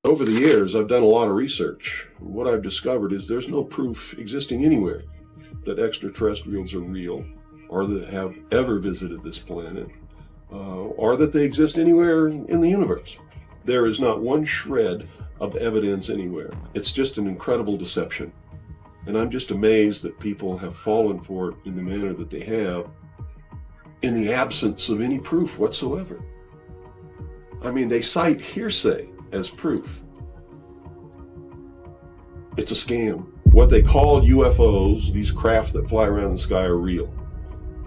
Over the years, I've done a lot of research. What I've discovered is there's no proof existing anywhere that extraterrestrials are real, or that have ever visited this planet, or that they exist anywhere in the universe. There is not one shred of evidence anywhere. It's just an incredible deception. And I'm just amazed that people have fallen for it in the manner that they have, in the absence of any proof whatsoever. I mean, they cite hearsay as proof. It's a scam. What they call UFOs, these craft that fly around the sky, are real.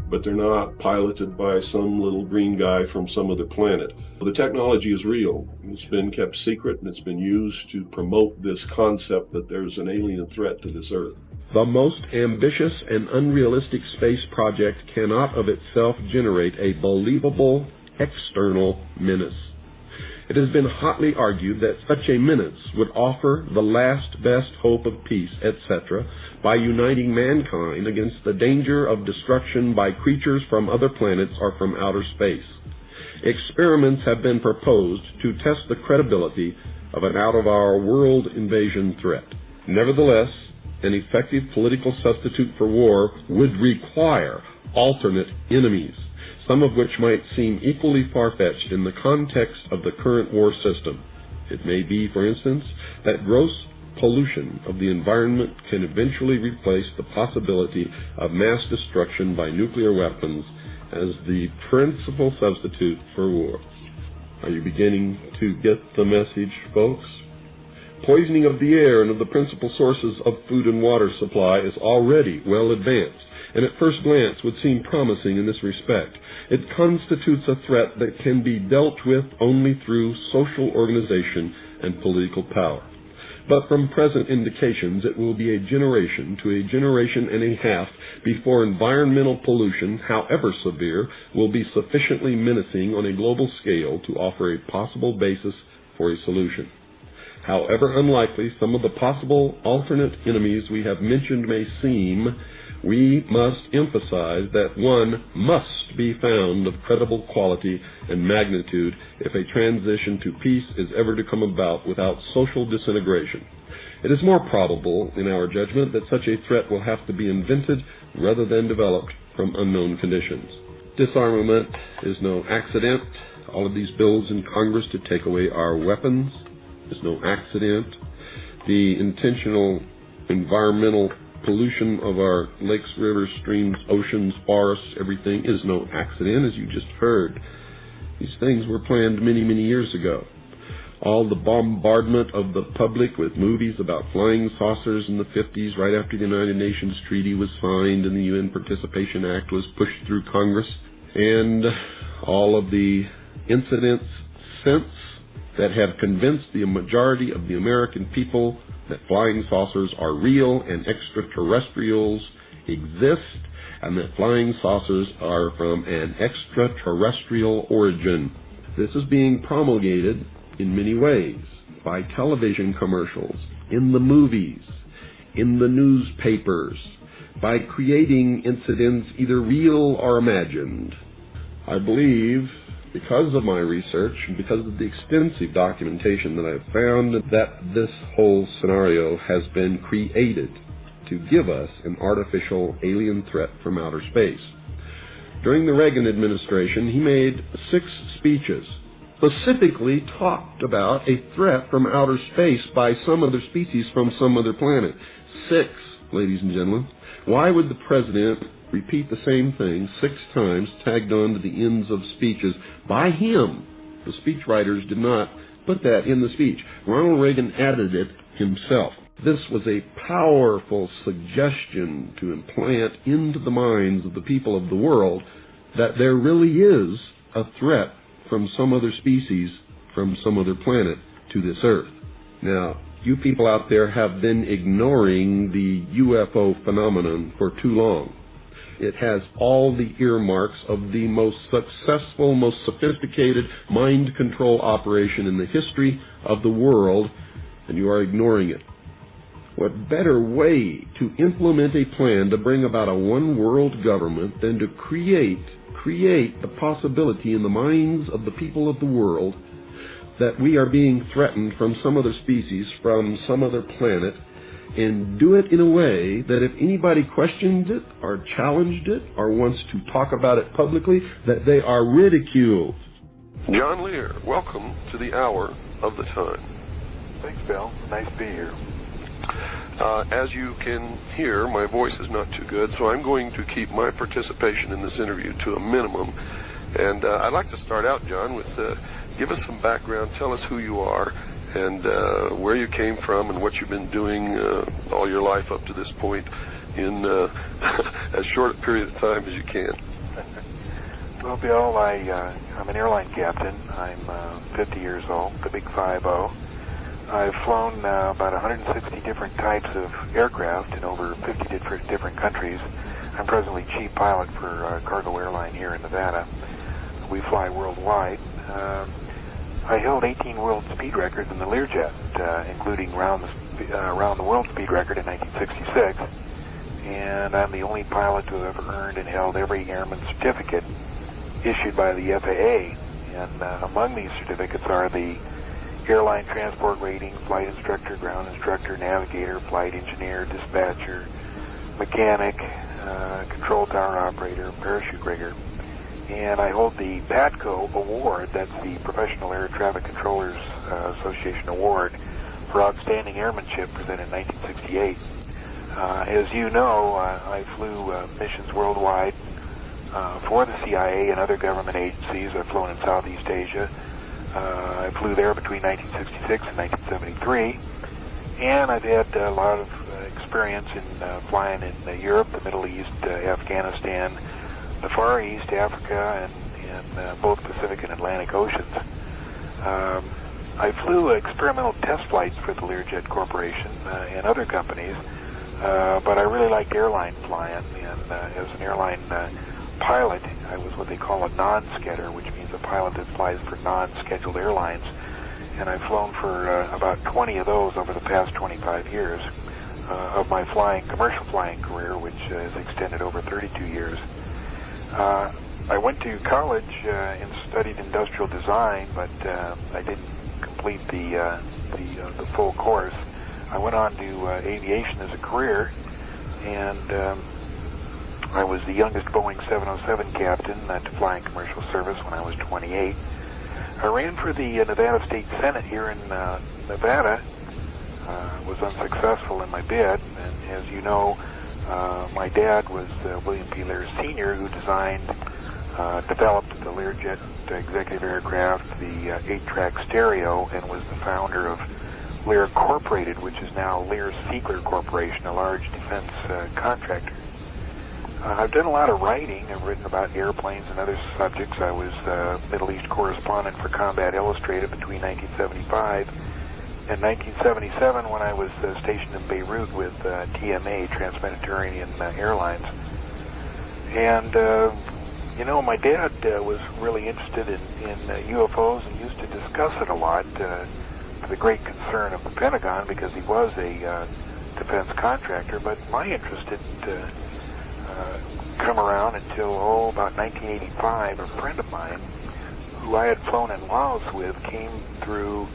But they're not piloted by some little green guy from some other planet. The technology is real. It's been kept secret, and it's been used to promote this concept that there's an alien threat to this Earth. The most ambitious and unrealistic space project cannot of itself generate a believable external menace. It has been hotly argued that such a menace would offer the last best hope of peace, etc., by uniting mankind against the danger of destruction by creatures from other planets or from outer space. Experiments have been proposed to test the credibility of an out-of-our-world invasion threat. Nevertheless, an effective political substitute for war would require alternate enemies, some of which might seem equally far-fetched in the context of the current war system. It may be, for instance, that gross pollution of the environment can eventually replace the possibility of mass destruction by nuclear weapons as the principal substitute for war. Are you beginning to get the message, folks? Poisoning of the air and of the principal sources of food and water supply is already well advanced, and at first glance would seem promising in this respect. It constitutes a threat that can be dealt with only through social organization and political power. But from present indications, it will be a generation to a generation and a half before environmental pollution, however severe, will be sufficiently menacing on a global scale to offer a possible basis for a solution. However unlikely some of the possible alternate enemies we have mentioned may seem, we must emphasize that one must be found of credible quality and magnitude if a transition to peace is ever to come about without social disintegration. It is more probable, in our judgment, that such a threat will have to be invented rather than developed from unknown conditions. Disarmament is no accident. All of these bills in Congress to take away our weapons is no accident. The intentional environmental pollution of our lakes, rivers, streams, oceans, forests, everything is no accident, as you just heard. These things were planned many, many years ago. All the bombardment of the public with movies about flying saucers in the 50s, right after the United Nations Treaty was signed and the UN Participation Act was pushed through Congress, and all of the incidents since that have convinced the majority of the American people that flying saucers are real and extraterrestrials exist, and that flying saucers are from an extraterrestrial origin. This is being promulgated in many ways, by television commercials, in the movies, in the newspapers, by creating incidents either real or imagined. I believe, because of my research and because of the extensive documentation that I've found, that this whole scenario has been created to give us an artificial alien threat from outer space. During the Reagan administration, he made 6 speeches, specifically talked about a threat from outer space by some other species from some other planet. 6, ladies and gentlemen. Why would the president repeat the same thing 6 times, tagged on to the ends of speeches by him? The speechwriters did not put that in the speech. Ronald Reagan added it himself. This was a powerful suggestion to implant into the minds of the people of the world that there really is a threat from some other species, from some other planet to this Earth. Now, you people out there have been ignoring the UFO phenomenon for too long. It has all the earmarks of the most successful, most sophisticated mind control operation in the history of the world, and you are ignoring it. What better way to implement a plan to bring about a one-world government than to create the possibility in the minds of the people of the world that we are being threatened from some other species, from some other planet, and do it in a way that if anybody questions it or challenged it or wants to talk about it publicly, that they are ridiculed. John Lear, welcome to the Hour of the Time. Thanks, Bill. Nice to be here. As you can hear, my voice is not too good, so I'm going to keep my participation in this interview to a minimum. And I'd like to start out, John, with give us some background. Tell us who you are and where you came from and what you've been doing all your life up to this point in as short a period of time as you can. Well, Bill, I'm an airline captain. I'm 50 years old, the big 50. I've flown about 160 different types of aircraft in over 50 different countries. I'm presently chief pilot for a cargo airline here in Nevada. We fly worldwide. I held 18 world speed records in the Learjet, including round the world speed record in 1966. And I'm the only pilot to have ever earned and held every airman certificate issued by the FAA. And among these certificates are the airline transport rating, flight instructor, ground instructor, navigator, flight engineer, dispatcher, mechanic, control tower operator, parachute rigger. And I hold the PATCO award, that's the Professional Air Traffic Controllers Association award for outstanding airmanship presented in 1968. As you know, I flew missions worldwide for the CIA and other government agencies. I've flown in Southeast Asia. I flew there between 1966 and 1973, and I've had a lot of experience in flying in Europe, the Middle East, Afghanistan, the Far East, Africa, and both Pacific and Atlantic Oceans. I flew experimental test flights for the Learjet Corporation and other companies, but I really liked airline flying, and as an airline pilot, I was what they call a non-skedder, which means a pilot that flies for non-scheduled airlines. And I've flown for about 20 of those over the past 25 years of my commercial flying career, which has extended over 32 years. I went to college and studied industrial design, but I didn't complete the full course. I went on to aviation as a career, and I was the youngest Boeing 707 captain to fly in commercial service when I was 28. I ran for the Nevada State Senate here in Nevada. Was unsuccessful in my bid, and as you know, my dad was William P. Lear Sr., who developed the Learjet executive aircraft, the 8-track stereo, and was the founder of Lear Incorporated, which is now Lear Siegler Corporation, a large defense contractor. I've done a lot of writing. I've written about airplanes and other subjects. I was Middle East correspondent for Combat Illustrated between 1975 and 1977 when I was stationed in Beirut with TMA, Trans-Mediterranean Airlines. And, my dad was really interested in UFOs and used to discuss it a lot to the great concern of the Pentagon because he was a defense contractor. But my interest didn't come around until, about 1985. A friend of mine who I had flown in Laos with came through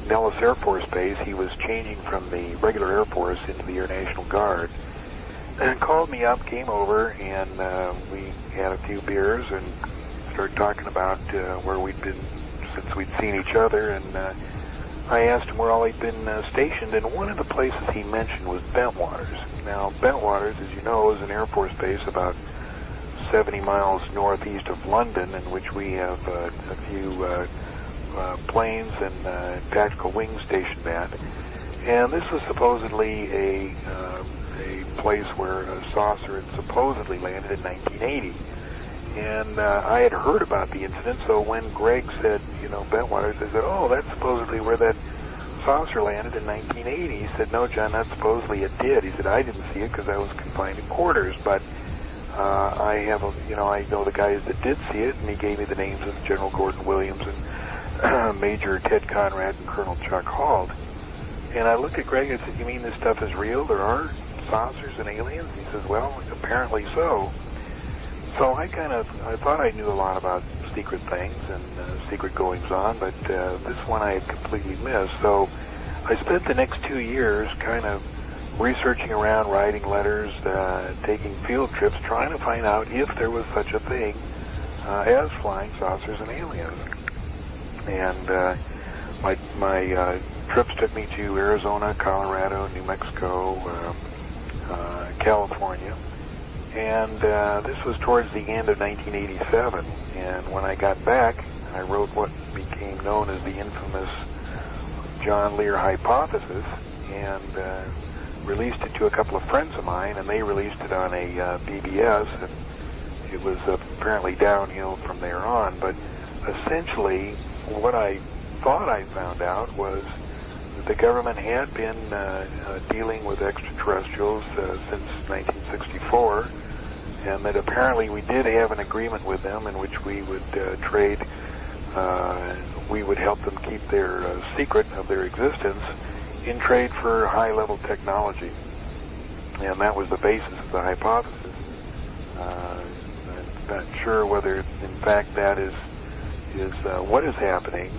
Nellis Air Force Base. He was changing from the regular Air Force into the Air National Guard and called me up, came over, and we had a few beers and started talking about where we'd been since we'd seen each other, and I asked him where all he'd been stationed, and one of the places he mentioned was Bentwaters. Now, Bentwaters, as you know, is an Air Force base about 70 miles northeast of London, in which we have a few planes and tactical wings stationed at. And this was supposedly a place where a saucer had supposedly landed in 1980. And I had heard about the incident, so when Greg said, Bentwaters, I said, oh, that's supposedly where that saucer landed in 1980. He said, no, John, not supposedly, it did. He said, I didn't see it because I was confined in quarters, but I know the guys that did see it, and he gave me the names of General Gordon Williams and Major Ted Conrad and Colonel Chuck Halt. And I looked at Greg and I said, you mean this stuff is real? There are saucers and aliens? He says, well, apparently so. So I thought I knew a lot about secret things and secret goings-on, but this one I had completely missed. So I spent the next 2 years kind of researching around, writing letters, taking field trips, trying to find out if there was such a thing as flying saucers and aliens. And my trips took me to Arizona, Colorado, New Mexico, California. And this was towards the end of 1987. And when I got back, I wrote what became known as the infamous John Lear hypothesis, and released it to a couple of friends of mine, and they released it on a BBS, and it was apparently downhill from there on. But essentially, what I thought I found out was that the government had been dealing with extraterrestrials since 1964, and that apparently we did have an agreement with them in which we would trade, we would help them keep their secret of their existence in trade for high-level technology. And that was the basis of the hypothesis. I'm not sure whether, in fact, that is what is happening.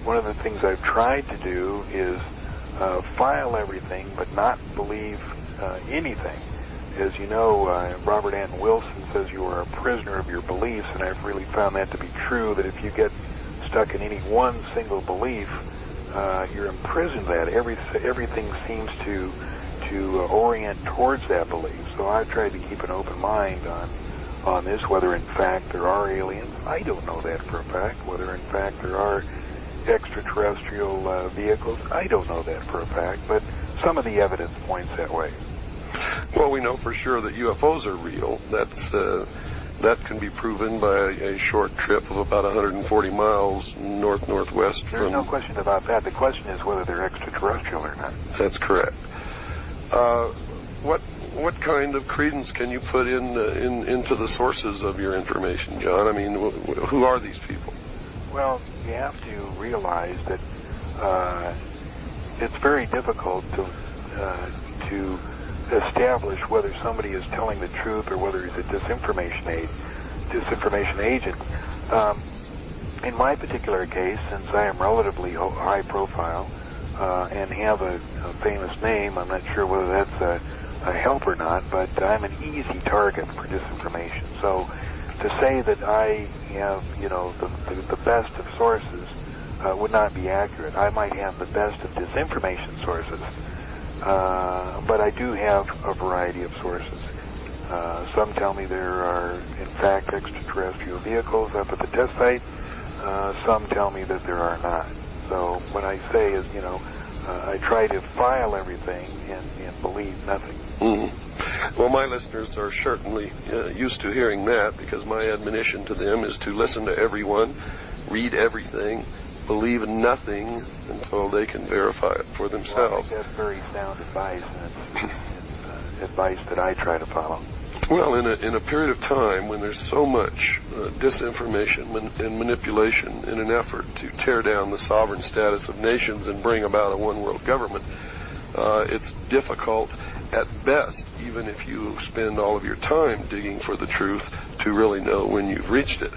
One of the things I've tried to do is file everything but not believe anything. As you know, Robert Anton Wilson says you are a prisoner of your beliefs, and I've really found that to be true, that if you get stuck in any one single belief, you're imprisoned that. Everything seems to orient towards that belief. So I've tried to keep an open mind on this, whether in fact there are aliens. I don't know that for a fact. Whether in fact there are extraterrestrial vehicles, I don't know that for a fact, but some of the evidence points that way. Well, we know for sure that UFOs are real. That can be proven by a short trip of about 140 miles northwest. There's no question about that. The question is whether they're extraterrestrial or not. That's correct. What kind of credence can you put into the sources of your information, John? I mean, who are these people? Well, you have to realize that it's very difficult to establish whether somebody is telling the truth or whether he's a disinformation agent. In my particular case, since I am relatively high profile and have a famous name, I'm not sure whether that's a help or not, but I'm an easy target for disinformation. So to say that I have, the best of sources would not be accurate. I might have the best of disinformation sources, but I do have a variety of sources. Some tell me there are, in fact, extraterrestrial vehicles up at the test site. Some tell me that there are not. So what I say is, I try to file everything and believe nothing. Mm-hmm. Well, my listeners are certainly used to hearing that, because my admonition to them is to listen to everyone, read everything, believe nothing until they can verify it for themselves. Well, I think that's very sound advice, and it's advice that I try to follow. Well, in a period of time when there's so much disinformation and manipulation in an effort to tear down the sovereign status of nations and bring about a one-world government, it's difficult at best, even if you spend all of your time digging for the truth, to really know when you've reached it.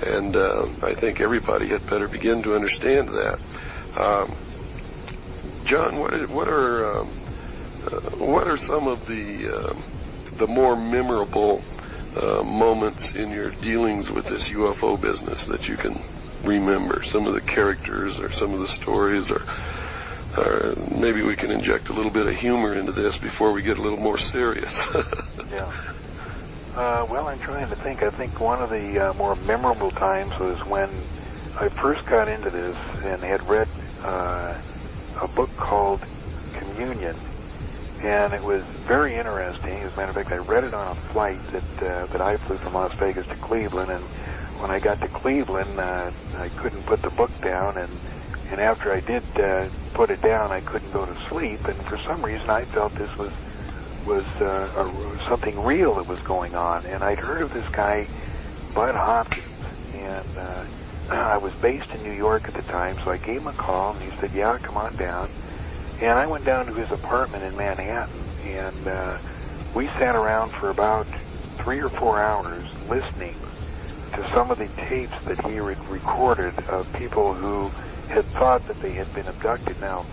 And I think everybody had better begin to understand that. John, what are some of the more memorable moments in your dealings with this UFO business that you can remember? Some of the characters or some of the stories, or maybe we can inject a little bit of humor into this before we get a little more serious. Yeah. Well, I'm trying to think. I think one of the more memorable times was when I first got into this and had read a book called Communion. And it was very interesting. As a matter of fact, I read it on a flight that I flew from Las Vegas to Cleveland. And when I got to Cleveland, I couldn't put the book down. And after I did put it down, I couldn't go to sleep. And for some reason, I felt this was something real that was going on. And I'd heard of this guy, Bud Hopkins. And I was based in New York at the time, so I gave him a call, and he said, yeah, come on down. And I went down to his apartment in Manhattan, and we sat around for about 3 or 4 hours listening to some of the tapes that he recorded of people who had thought that they had been abducted. Now,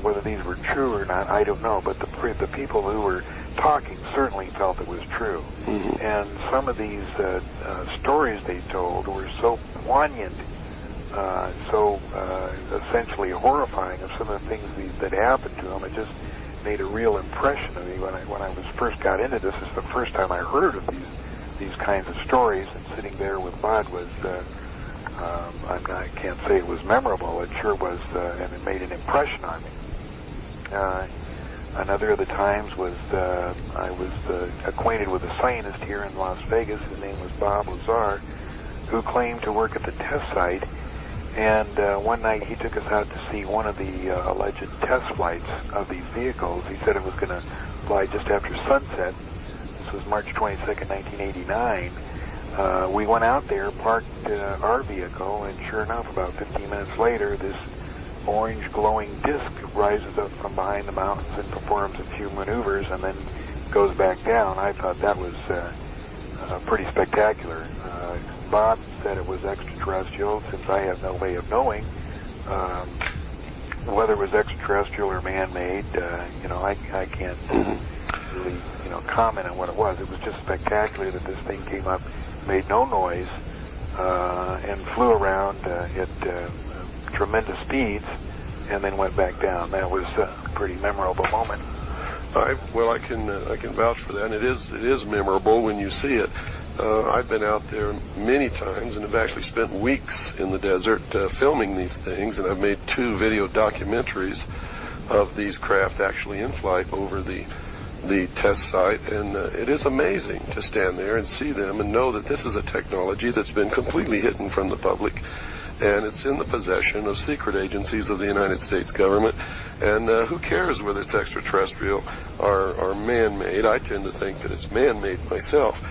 whether these were true or not, I don't know, but the people who were talking certainly felt it was true. Mm-hmm. And some of these stories they told were so poignant, so essentially horrifying of some of the things that happened to them. It just made a real impression on me when I was first got into this. This is the first time I heard of these kinds of stories, and sitting there with Bud was, I can't say it was memorable. It sure was, and it made an impression on me. Another of the times was I was acquainted with a scientist here in Las Vegas. His name was Bob Lazar, who claimed to work at the test site. And one night he took us out to see one of the alleged test flights of these vehicles. He said it was going to fly just after sunset. This was March 22nd, 1989. We went out there, parked our vehicle, and sure enough, about 15 minutes later, this orange glowing disc rises up from behind the mountains and performs a few maneuvers and then goes back down. I thought that was pretty spectacular. Bob said it was extraterrestrial, since I have no way of knowing whether it was extraterrestrial or man-made. I can't really comment on what it was. It was just spectacular that this thing came up, made no noise, and flew around at tremendous speeds, and then went back down. That was a pretty memorable moment. I can vouch for that, and it is memorable when you see it. I've been out there many times and have actually spent weeks in the desert filming these things, and I've made 2 video documentaries of these craft actually in flight over the test site, and it is amazing to stand there and see them and know that this is a technology that's been completely hidden from the public, and it's in the possession of secret agencies of the United States government. And who cares whether it's extraterrestrial or man-made? I tend to think that it's man-made myself,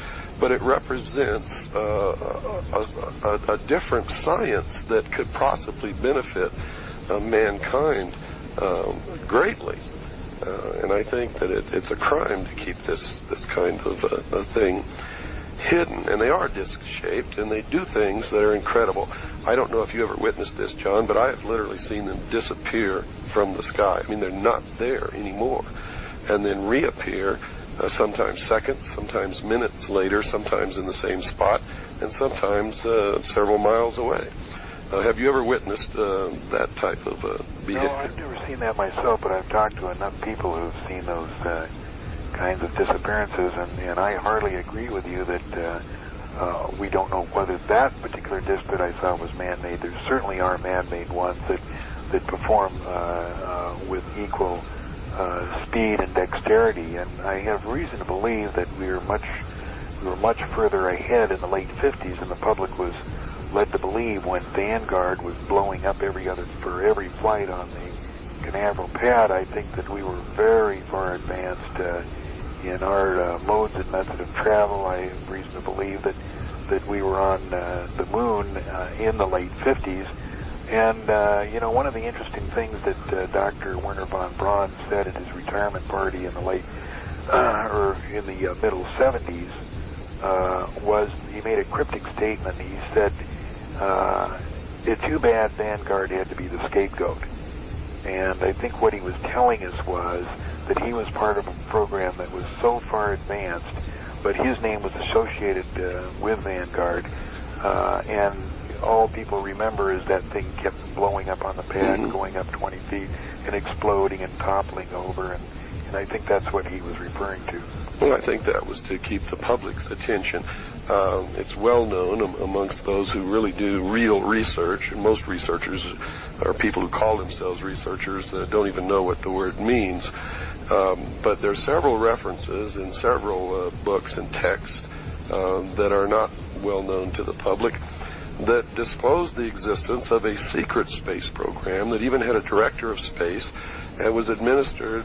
but it represents a different science that could possibly benefit mankind greatly. And I think that it's a crime to keep this kind of a thing hidden. And they are disc-shaped, and they do things that are incredible. I don't know if you ever witnessed this, John, but I have literally seen them disappear from the sky. I mean, they're not there anymore, and then reappear sometimes seconds, sometimes minutes later, sometimes in the same spot, and sometimes several miles away. Have you ever witnessed that type of behavior? No, I've never seen that myself, but I've talked to enough people who've seen those kinds of disappearances, and I hardly agree with you that we don't know whether that particular disc that I saw was man-made. There certainly are man-made ones that perform with equal speed and dexterity, and I have reason to believe that we were much further ahead in the late 50s than the public was led to believe when Vanguard was blowing up for every flight on the Canaveral pad. I think that we were very far advanced in our modes and methods of travel. I have reason to believe that we were on the moon in the late 50s. And, one of the interesting things that Dr. Werner von Braun said at his retirement party in the middle 70s was he made a cryptic statement. He said, it's too bad Vanguard had to be the scapegoat. And I think what he was telling us was that he was part of a program that was so far advanced, but his name was associated with Vanguard, and all people remember is that thing kept blowing up on the pad, going up 20 feet, and exploding and toppling over, and I think that's what he was referring to. Well, I think that was to keep the public's attention. It's well known amongst those who really do real research, and most researchers are people who call themselves researchers that don't even know what the word means. But there are several references in several books and texts that are not well known to the public that disclose the existence of a secret space program that even had a director of space and was administered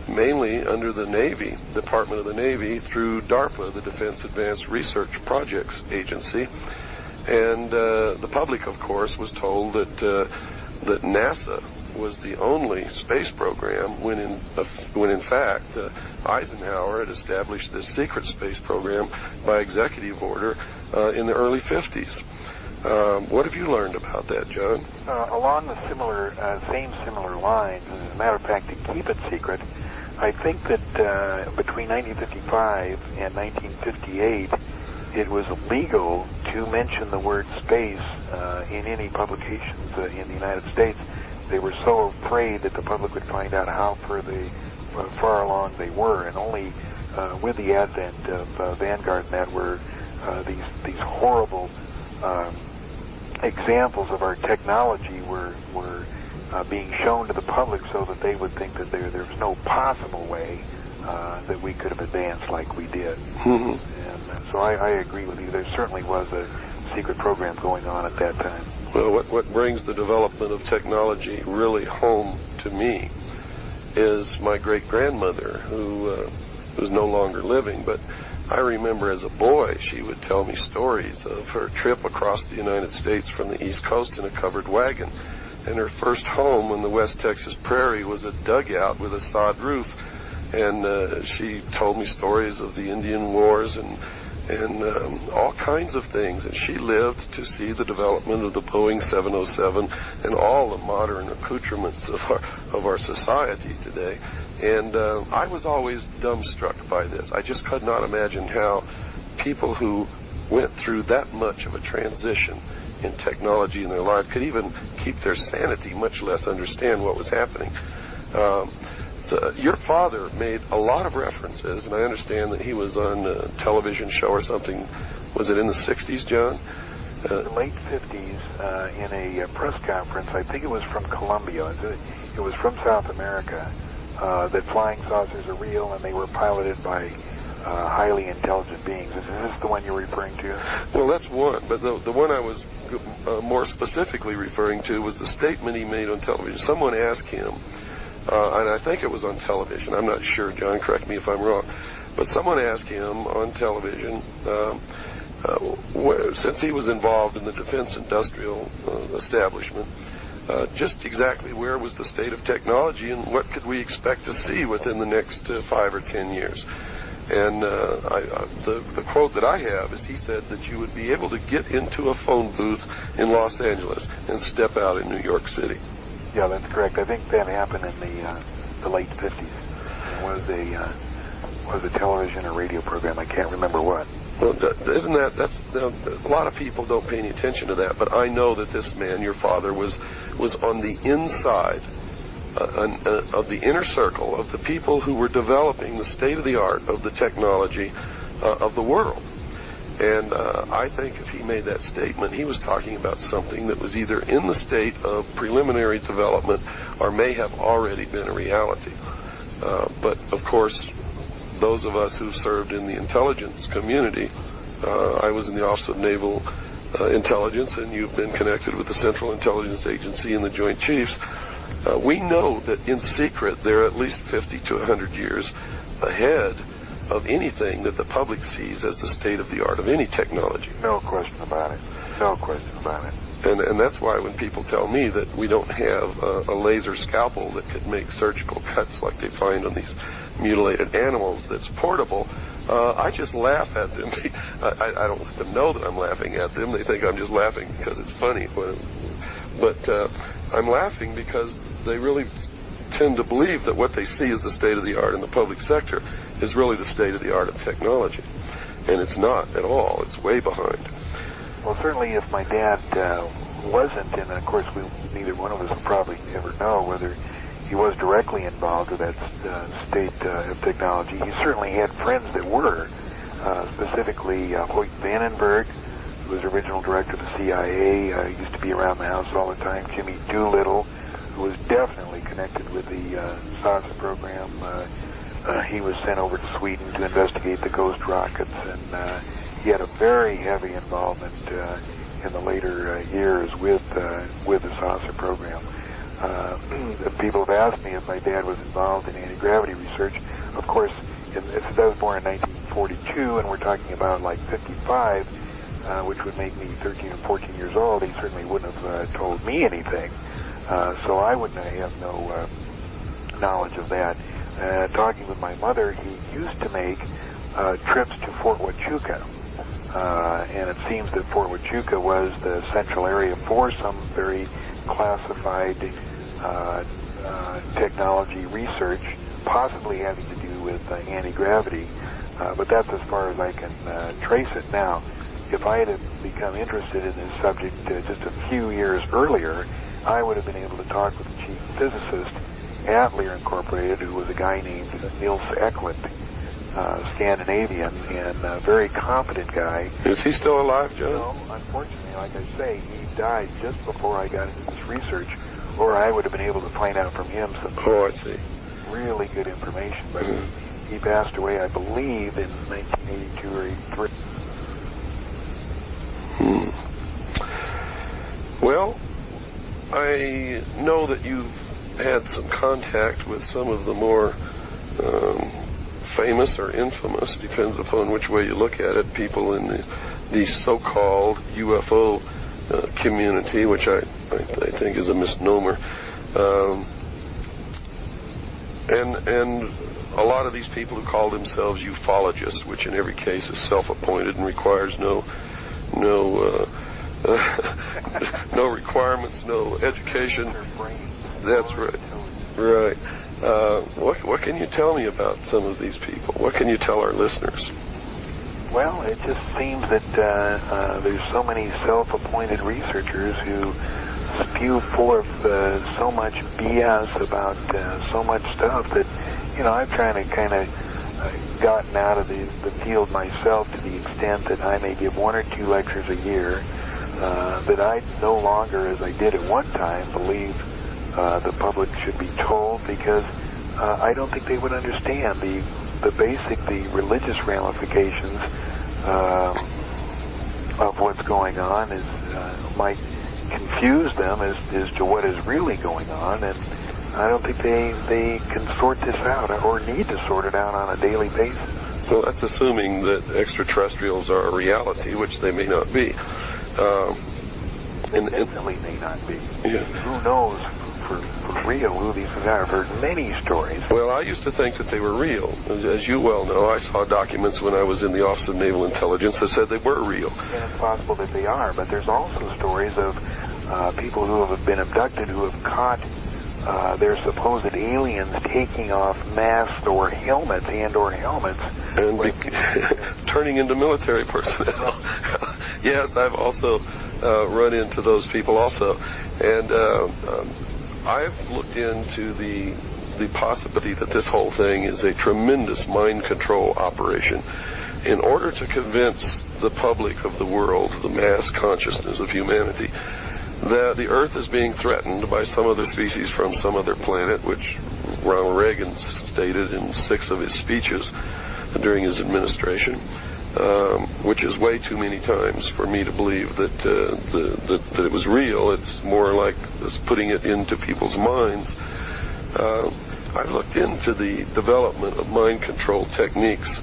mainly under the Navy, Department of the Navy, through DARPA, the Defense Advanced Research Projects Agency. And the public, of course, was told that NASA was the only space program when in fact Eisenhower had established this secret space program by executive order in the early 50s. What have you learned about that, John? Along the same similar lines, as a matter of fact, to keep it secret, I think that between 1955 and 1958, it was illegal to mention the word space in any publications in the United States. They were so afraid that the public would find out how far along they were, and only with the advent of Vanguard Net were these horrible examples of our technology were being shown to the public, so that they would think that there was no possible way that we could have advanced like we did. Mm-hmm. And so I agree with you. There certainly was a secret program going on at that time. Well, what brings the development of technology really home to me is my great-grandmother, who is no longer living, but I remember as a boy she would tell me stories of her trip across the United States from the East Coast in a covered wagon. And her first home on the West Texas prairie was a dugout with a sod roof. And she told me stories of the Indian Wars and all kinds of things. And she lived to see the development of the Boeing 707 and all the modern accoutrements of our society today. And I was always dumbstruck by this. I just could not imagine how people who went through that much of a transition in technology in their life could even keep their sanity, much less understand what was happening. Your father made a lot of references, and I understand that he was on a television show or something. Was it in the 60s, John? The late 50s, in a press conference, I think it was from Colombia. It was from South America, that flying saucers are real and they were piloted by highly intelligent beings. Is this the one you're referring to? Well, that's one, but the one I was more specifically referring to was the statement he made on television. Someone asked him, and I think it was on television, I'm not sure, John, correct me if I'm wrong, but someone asked him on television, since he was involved in the defense industrial establishment, just exactly where was the state of technology and what could we expect to see within the next 5 or 10 years. And the quote that I have is he said that you would be able to get into a phone booth in Los Angeles and step out in New York City. Yeah, that's correct. I think that happened in the late 50s. It was a television or radio program. I can't remember what. Well, isn't that's a lot of people don't pay any attention to that, but I know that this man, your father, was on the inside of the inner circle of the people who were developing the state-of-the-art of the technology of the world. And I think if he made that statement, he was talking about something that was either in the state of preliminary development or may have already been a reality. But, of course, those of us who served in the intelligence community, I was in the Office of Naval Intelligence, and you've been connected with the Central Intelligence Agency and the Joint Chiefs. We know that in secret they're at least 50 to 100 years ahead of anything that the public sees as the state of the art of any technology. No question about it. No question about it. And that's why when people tell me that we don't have a laser scalpel that could make surgical cuts like they find on these mutilated animals that's portable, I just laugh at them. I don't let them know that I'm laughing at them. They think I'm just laughing because it's funny. But I'm laughing because they really tend to believe that what they see as the state of the art in the public sector is really the state of the art of technology. And it's not at all. It's way behind. Well, certainly if my dad wasn't, and of course neither one of us will probably ever know whether he was directly involved with that state of technology, he certainly had friends that were, specifically Hoyt Vandenberg, who was original director of the CIA, used to be around the house all the time, Jimmy Doolittle, who was definitely connected with the SASA program. He was sent over to Sweden to investigate the ghost rockets, and he had a very heavy involvement in the later years with the SASA program. People have asked me if my dad was involved in anti-gravity research. Of course, I was born in 1942, and we're talking about like 55, which would make me 13 or 14 years old. He certainly wouldn't have told me anything. So I wouldn't have no knowledge of that. Talking with my mother, he used to make trips to Fort Huachuca, And it seems that Fort Huachuca was the central area for some very classified technology research, possibly having to do with anti-gravity. But that's as far as I can trace it. Now, if I had become interested in this subject just a few years earlier, I would have been able to talk with the chief physicist at Lear Incorporated, who was a guy named Niels Eklund, Scandinavian, and a very competent guy. Is he still alive, John? No, unfortunately, like I say, he died just before I got into this research, or I would have been able to find out from him some I see. really good information. But he passed away, I believe, in 1982 or 83. Well, I know that you've had some contact with some of the more famous or infamous, depends upon which way you look at it, people in the so-called UFO community, which I think is a misnomer. And a lot of these people who call themselves ufologists, which in every case is self-appointed and requires no requirements, no education. That's right. Right. What can you tell me about some of these people? What can you tell our listeners? Well, it just seems that there's so many self-appointed researchers who spew forth so much BS about so much stuff that, I've trying to kind of gotten out of the field myself to the extent that I may give 1 or 2 lectures a year, that I no longer, as I did at one time, believe the public should be told, because I don't think they would understand the religious ramifications of what's going on. Might confuse them as to what is really going on, and I don't think they can sort this out or need to sort it out on a daily basis. Well, that's assuming that extraterrestrials are a reality, which they may not be. Definitely may not be. Yeah. Who knows for real who these are? I've heard many stories. Well, I used to think that they were real. As you well know, I saw documents when I was in the Office of Naval Intelligence that said they were real. And it's possible that they are, but there's also stories of people who have been abducted who have caught their supposed aliens taking off masks or helmets and turning into military personnel. Yes, I've also run into those people also, and I've looked into the possibility that this whole thing is a tremendous mind control operation in order to convince the public of the world, the mass consciousness of humanity, that the Earth is being threatened by some other species from some other planet, which Ronald Reagan stated in 6 of his speeches during his administration, which is way too many times for me to believe that it was real. It's more like just putting it into people's minds. I've looked into the development of mind control techniques,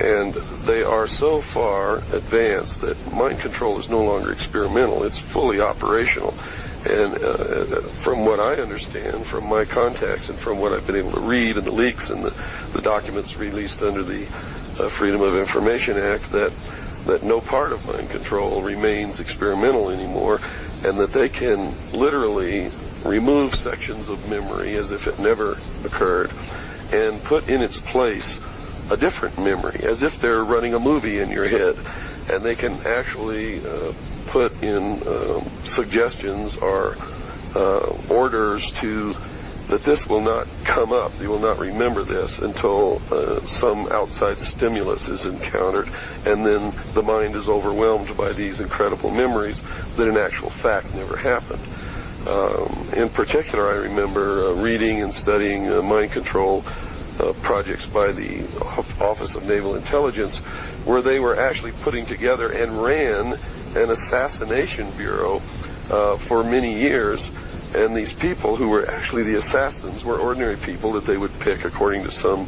and they are so far advanced that mind control is no longer experimental. It's fully operational. And from what I understand, from my contacts and from what I've been able to read in the leaks and the documents released under the Freedom of Information Act, that no part of mind control remains experimental anymore, and that they can literally remove sections of memory as if it never occurred and put in its place a different memory, as if they're running a movie in your head. And they can actually put in suggestions or orders to that this will not come up, you will not remember this until some outside stimulus is encountered, and then the mind is overwhelmed by these incredible memories that in actual fact never happened. In particular, I remember reading and studying mind control projects by the Office of Naval Intelligence, where they were actually putting together and ran an assassination bureau for many years. And these people who were actually the assassins were ordinary people that they would pick according to some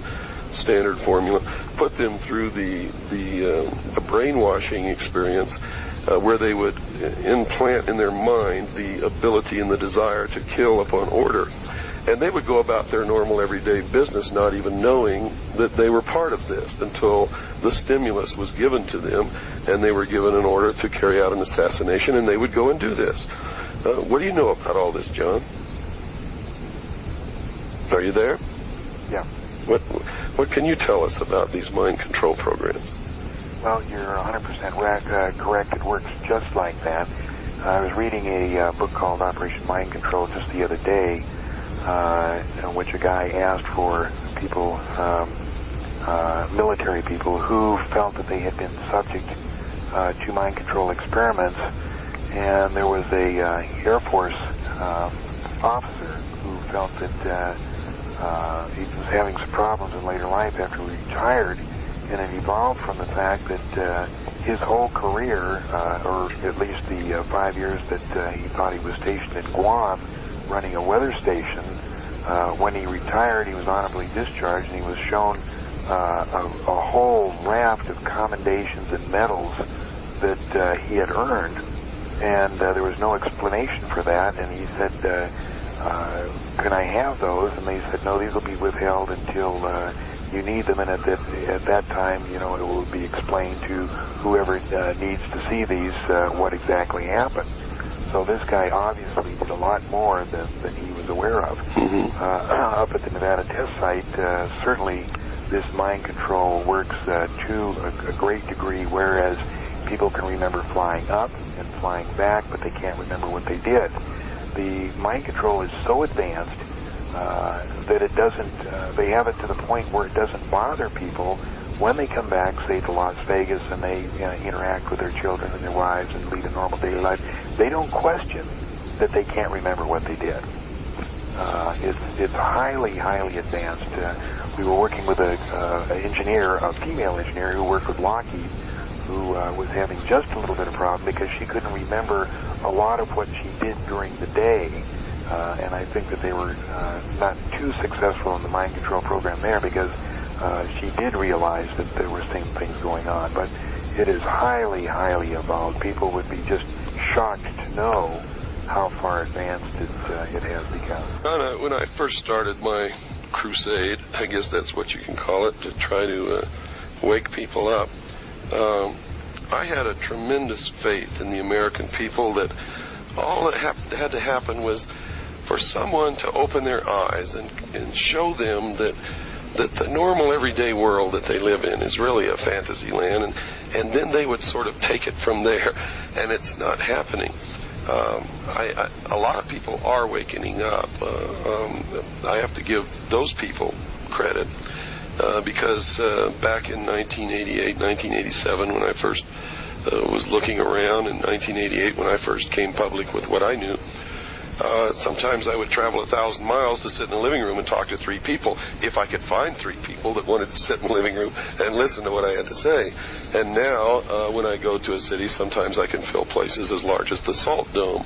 standard formula, put them through the brainwashing experience where they would implant in their mind the ability and the desire to kill upon order. And they would go about their normal everyday business not even knowing that they were part of this until the stimulus was given to them and they were given an order to carry out an assassination, and they would go and do this. What do you know about all this, John? Are you there? Yeah. What can you tell us about these mind control programs? Well, you're 100% correct. It works just like that. I was reading a book called Operation Mind Control just the other day, in which a guy asked for people, military people, who felt that they had been subject to mind control experiments, and there was a Air Force officer who felt that he was having some problems in later life after he retired, and it evolved from the fact that his whole career, or at least the 5 years that he thought he was stationed in Guam running a weather station, when he retired he was honorably discharged, and he was shown a whole raft of commendations and medals that he had earned, and there was no explanation for that, and he said, can I have those? And they said, no, these will be withheld until you need them, and at that time, it will be explained to whoever needs to see these what exactly happened. So this guy obviously did a lot more than he was aware of. Up at the Nevada test site, certainly this mind control works to a great degree, whereas people can remember flying up and flying back, but they can't remember what they did. The mind control is so advanced that it doesn't, they have it to the point where it doesn't bother people when they come back, say, to Las Vegas, and they interact with their children and their wives and lead a normal daily life. They don't question that they can't remember what they did. It's highly, highly advanced. We were working with an engineer, a female engineer who worked with Lockheed, who was having just a little bit of problem because she couldn't remember a lot of what she did during the day. And I think that they were not too successful in the mind control program there because she did realize that there were same things going on. But it is highly, highly evolved. People would be just shocked to know how far advanced it has become. When I first started my crusade, I guess that's what you can call it, to try to wake people up, I had a tremendous faith in the American people that all that had to happen was for someone to open their eyes and show them that the normal everyday world that they live in is really a fantasy land, and then they would sort of take it from there, and it's not happening. A lot of people are waking up. I have to give those people credit because back in 1988, 1987, when I first was looking around, in 1988 when I first came public with what I knew, sometimes I would travel 1,000 miles to sit in a living room and talk to 3 people, if I could find 3 people that wanted to sit in the living room and listen to what I had to say. And now, when I go to a city, sometimes I can fill places as large as the Salt Dome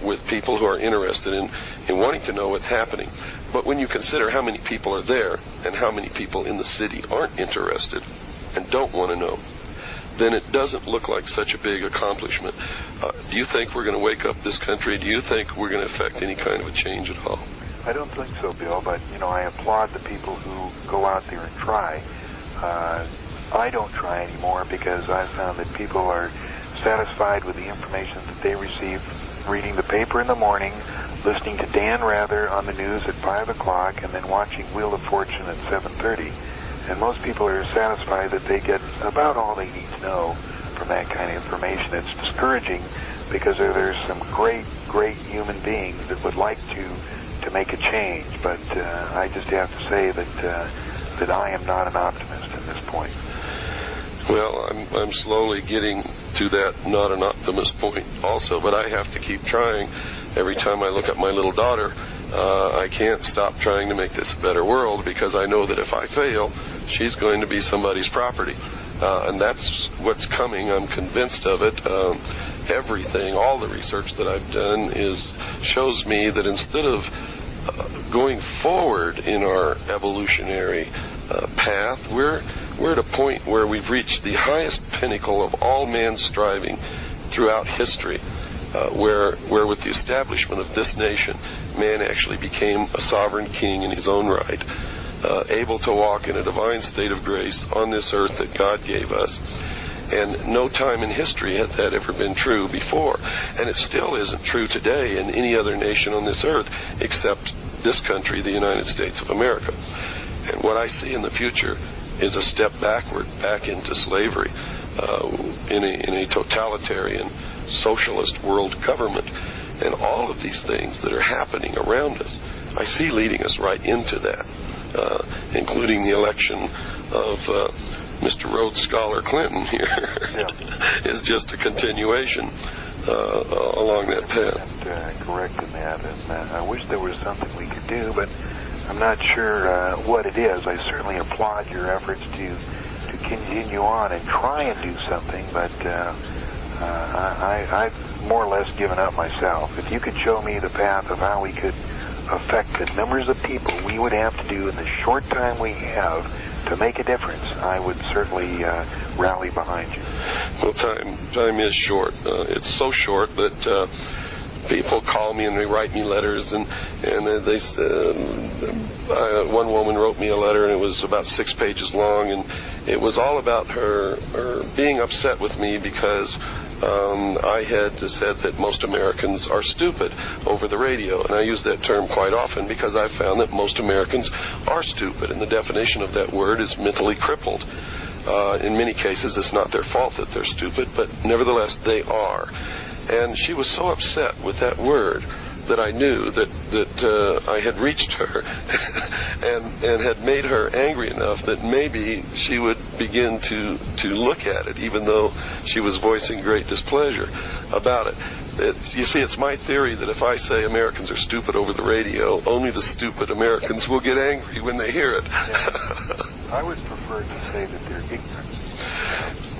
with people who are interested in wanting to know what's happening. But when you consider how many people are there and how many people in the city aren't interested and don't want to know, then it doesn't look like such a big accomplishment. Do you think we're going to wake up this country? Do you think we're going to affect any kind of a change at all? I don't think so, Bill, but, I applaud the people who go out there and try. I don't try anymore because I found that people are satisfied with the information that they receive reading the paper in the morning, listening to Dan Rather on the news at 5 o'clock, and then watching Wheel of Fortune at 7:30. And most people are satisfied that they get about all they need to know from that kind of information. It's discouraging because there's some great, great human beings that would like to make a change, but I just have to say that I am not an optimist at this point. Well, I'm slowly getting to that not an optimist point also, but I have to keep trying. Every time I look at my little daughter, I can't stop trying to make this a better world because I know that if I fail, she's going to be somebody's property. And that's what's coming. I'm convinced of it. Everything, all the research that I've done shows me that instead of going forward in our evolutionary path, we're at a point where we've reached the highest pinnacle of all man's striving throughout history. where with the establishment of this nation, man actually became a sovereign king in his own right, able to walk in a divine state of grace on this earth that God gave us. And no time in history had that ever been true before. And it still isn't true today in any other nation on this earth except this country, the United States of America. And what I see in the future is a step backward, back into slavery, in a totalitarian socialist world government. And all of these things that are happening around us, I see leading us right into that, including the election of Mr. Rhodes Scholar Clinton here, is just a continuation along that path. Correct in that, and I wish there was something we could do, but I'm not sure what it is. I certainly applaud your efforts to continue on and try and do something, but I've more or less given up myself. If you could show me the path of how we could affect the numbers of people we would have to do in the short time we have to make a difference, I would certainly rally behind you. Well, time is short. It's so short that people call me and they write me letters, and they one woman wrote me a letter, and it was about 6 pages long, and it was all about her being upset with me because I had said that most Americans are stupid over the radio, and I use that term quite often because I've found that most Americans are stupid, and the definition of that word is mentally crippled. In many cases, it's not their fault that they're stupid, but nevertheless, they are. And she was so upset with that word that I knew that I had reached her and had made her angry enough that maybe she would begin to look at it, even though she was voicing great displeasure about it. You see, it's my theory that if I say Americans are stupid over the radio, only the stupid Americans will get angry when they hear it. I would prefer to say that they're ignorant.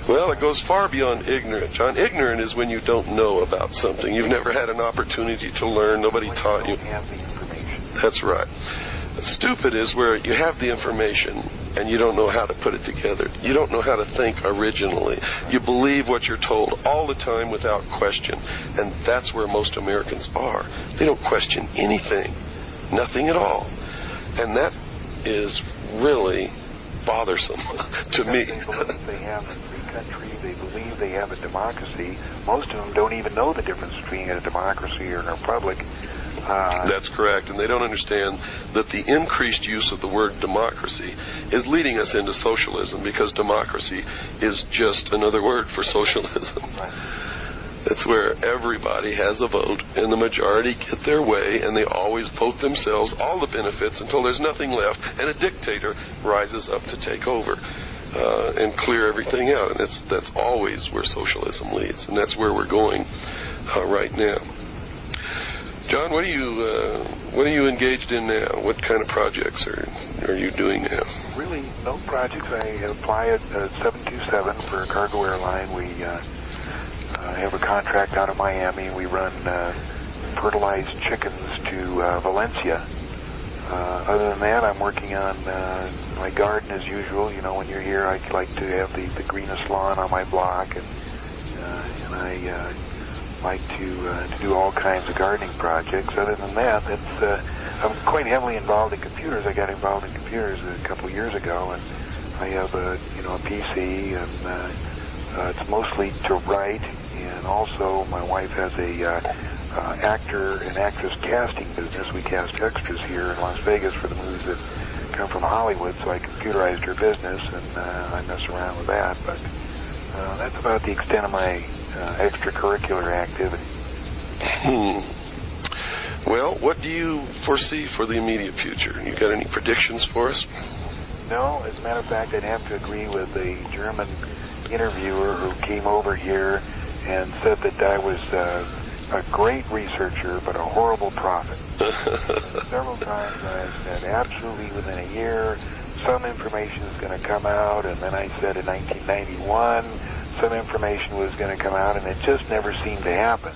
Well, it goes far beyond ignorant, John. Ignorant is when you don't know about something. You've never had an opportunity to learn. Nobody taught you. Have the information. That's right. Stupid is where you have the information and you don't know how to put it together. You don't know how to think originally. You believe what you're told all the time without question. And that's where most Americans are. They don't question anything. Nothing at all. And that is really bothersome to me. They believe they have a free country. They believe they have a democracy. Most of them don't even know the difference between a democracy or a republic. That's correct, and they don't understand that the increased use of the word democracy is leading us into socialism, because democracy is just another word for socialism. Right. It's where everybody has a vote, and the majority get their way, and they always vote themselves all the benefits until there's nothing left, and a dictator rises up to take over and clear everything out. And that's always where socialism leads, and that's where we're going right now. John, what are you engaged in now? What kind of projects are you doing now? Really, no projects. I apply at 727 for a cargo airline. We have a contract out of Miami. We run fertilized chickens to Valencia. Other than that, I'm working on my garden as usual. You know, when you're here, I like to have the greenest lawn on my block, and I like to do all kinds of gardening projects. Other than that, I'm quite heavily involved in computers. I got involved in computers a couple of years ago, and I have a PC, and it's mostly to write. And also, my wife has a actor and actress casting business. We cast extras here in Las Vegas for the movies that come from Hollywood, so I computerized her business, and I mess around with that. But that's about the extent of my extracurricular activity. Well, what do you foresee for the immediate future? You got any predictions for us? No, as a matter of fact, I'd have to agree with the German interviewer who came over here and said that I was a great researcher, but a horrible prophet. Several times I said absolutely within a year some information is going to come out, and then I said in 1991 some information was going to come out, and it just never seemed to happen.